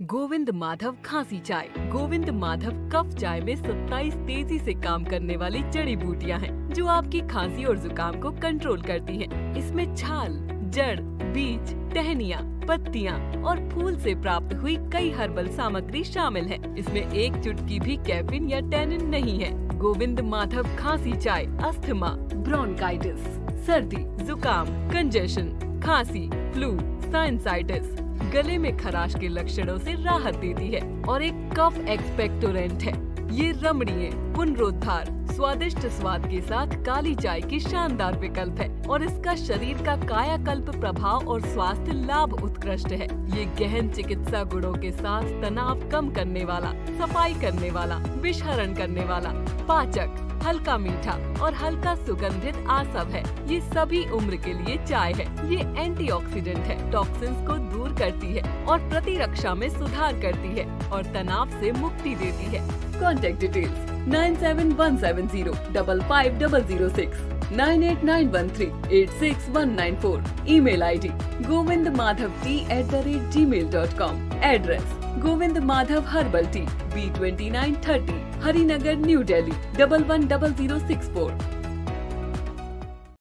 गोविंद माधव खांसी चाय। गोविंद माधव कफ चाय में 27 तेजी से काम करने वाली जड़ी बूटियां हैं, जो आपकी खांसी और जुकाम को कंट्रोल करती हैं। इसमें छाल, जड़, बीज, टहनियाँ, पत्तियाँ और फूल से प्राप्त हुई कई हर्बल सामग्री शामिल है। इसमें एक चुटकी भी कैफीन या टैनिन नहीं है। गोविंद माधव खांसी चाय अस्थमा, ब्रोंकाइटिस, सर्दी, जुकाम, कंजेशन, खांसी, फ्लू, साइनसाइटिस, गले में खराश के लक्षणों से राहत देती है और एक कफ एक्सपेक्टोरेंट है। ये रमणीय, पुनरुद्धार, स्वादिष्ट स्वाद के साथ काली चाय की शानदार विकल्प है और इसका शरीर का कायाकल्प प्रभाव और स्वास्थ्य लाभ उत्कृष्ट है। ये गहन चिकित्सा गुणों के साथ तनाव कम करने वाला, सफाई करने वाला, विषहरण करने वाला, पाचक, हल्का मीठा और हल्का सुगंधित आसव है। ये सभी उम्र के लिए चाय है। ये एंटीऑक्सीडेंट है, टॉक्सिन्स को दूर करती है और प्रतिरक्षा में सुधार करती है और तनाव से मुक्ति देती है। Contact details 9717055006, 9891386194। Email ID govindmadhavtea@gmail.com। Address Govind Madhav herbal tea, B2930, Harinagar, new Delhi 110064।